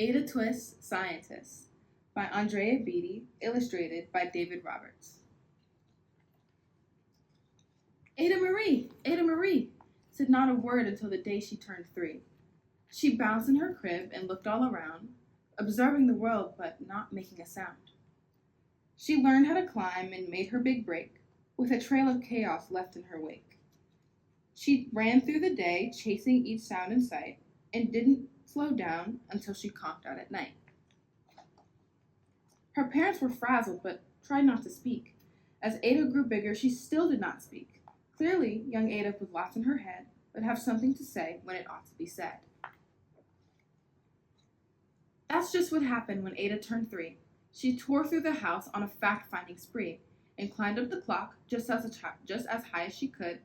Ada Twist, Scientist by Andrea Beaty, illustrated by David Roberts. Ada Marie, said not a word until the day she turned 3. She bounced in her crib and looked all around, observing the world but not making a sound. She learned how to climb and made her big break, with a trail of chaos left in her wake. She ran through the day, chasing each sound in sight, and didn't slow down until she conked out at night. Her parents were frazzled, but tried not to speak. As Ada grew bigger, she still did not speak. Clearly, young Ada with lots in her head would have something to say when it ought to be said. That's just what happened when Ada turned 3. She tore through the house on a fact-finding spree and climbed up the clock just as high as she could,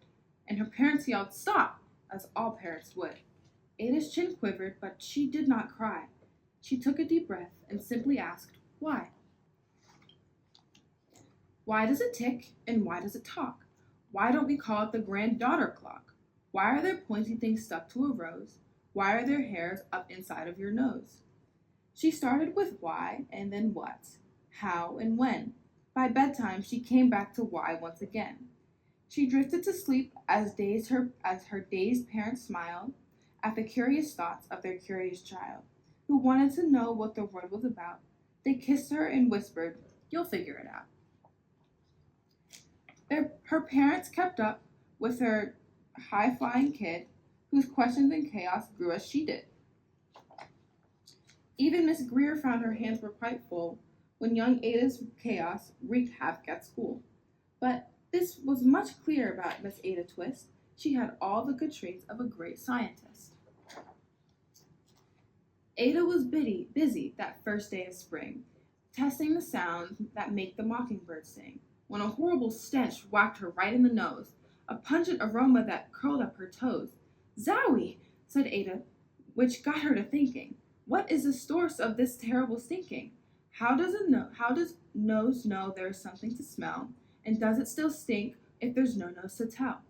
and her parents yelled, "Stop!" as all parents would. Ada's chin quivered, but she did not cry. She took a deep breath and simply asked, "Why?" Why does it tick and why does it talk? Why don't we call it the granddaughter clock? Why are there pointy things stuck to a rose? Why are there hairs up inside of your nose? She started with why and then what, how and when. By bedtime, she came back to why once again. She drifted to sleep as her dazed parents smiled at the curious thoughts of their curious child, who wanted to know what the world was about. They kissed her and whispered, "You'll figure it out." Her parents kept up with her high-flying kid, whose questions and chaos grew as she did. Even Miss Greer found her hands were quite full when young Ada's chaos wreaked havoc at school. But this was much clearer about Miss Ada Twist. She had all the good traits of a great scientist. Ada was busy that first day of spring, testing the sounds that make the mockingbird sing, when a horrible stench whacked her right in the nose, a pungent aroma that curled up her toes. "Zowie!" said Ada, which got her to thinking. What is the source of this terrible stinking? How does nose know there is something to smell? And does it still stink if there's no nose to tell?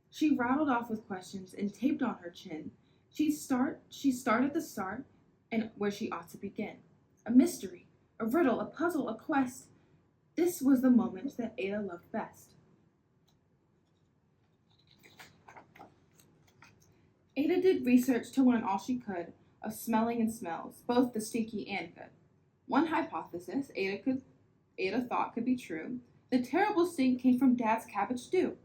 She rattled off with questions and taped on her chin. She started at the start and where she ought to begin. A mystery, a riddle, a puzzle, a quest. This was the moment that Ada loved best. Ada did research to learn all she could of smelling and smells, both the stinky and good. One hypothesis Ada thought could be true. The terrible stink came from Dad's cabbage stew.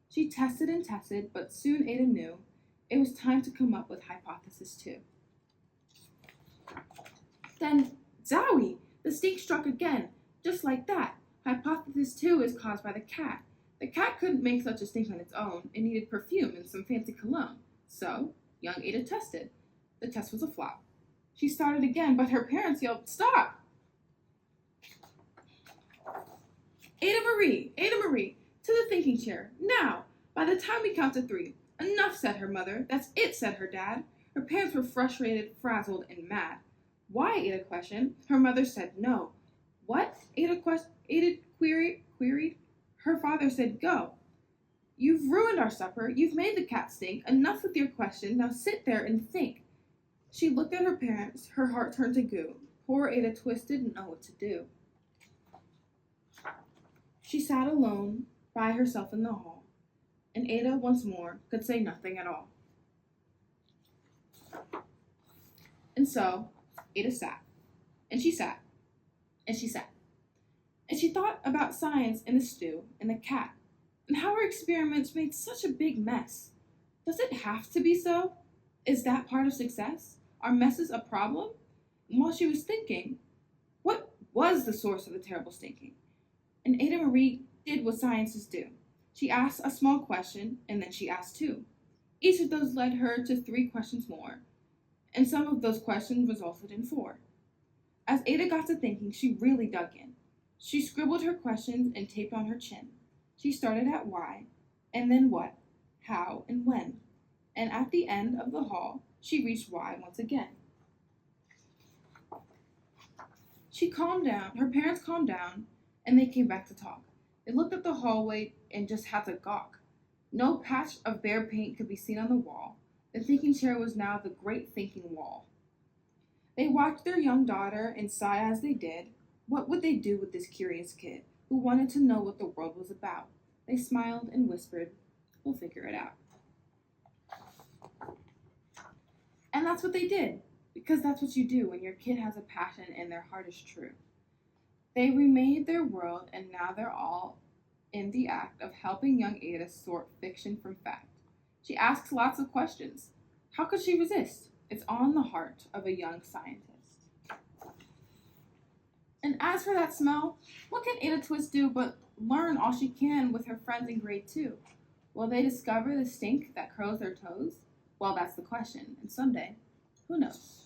She tested and tested, but soon Ada knew it was time to come up with hypothesis 2. Then, zowie! The stink struck again, just like that. Hypothesis 2 is caused by the cat. The cat couldn't make such a stink on its own. It needed perfume and some fancy cologne. So, young Ada tested. The test was a flop. She started again, but her parents yelled, "Stop!" Ada Marie, to the thinking chair, now! By the time we count to 3. "Enough," said her mother. "That's it," said her dad. Her parents were frustrated, frazzled, and mad. "Why?" Ada questioned. Her mother said no. "What?" Ada queried. Her father said, "Go. You've ruined our supper. You've made the cat stink. Enough with your question. Now sit there and think." She looked at her parents. Her heart turned to goo. Poor Ada Twist didn't know what to do. She sat alone by herself in the hall, and Ada once more could say nothing at all. And so Ada sat, and she sat, and she sat, and she thought about science and the stew and the cat, and how her experiments made such a big mess. Does it have to be so? Is that part of success? Are messes a problem? And while she was thinking, what was the source of the terrible stinking? And Ada Marie did what scientists do. She asked a small question, and then she asked 2. Each of those led her to 3 questions more, and some of those questions resulted in 4. As Ada got to thinking, she really dug in. She scribbled her questions and taped on her chin. She started at why, and then what, how, and when. And at the end of the hall, she reached why once again. She calmed down, her parents calmed down, and they came back to talk. They looked at the hallway and just had to gawk. No patch of bare paint could be seen on the wall. The thinking chair was now the great thinking wall. They watched their young daughter and sighed as they did. What would they do with this curious kid who wanted to know what the world was about? They smiled and whispered, "We'll figure it out." And that's what they did, because that's what you do when your kid has a passion and their heart is true. They remade their world, and now they're all in the act of helping young Ada sort fiction from fact. She asks lots of questions. How could she resist? It's on the heart of a young scientist. And as for that smell, what can Ada Twist do but learn all she can with her friends in grade 2? Will they discover the stink that curls their toes? Well, that's the question, and someday, who knows?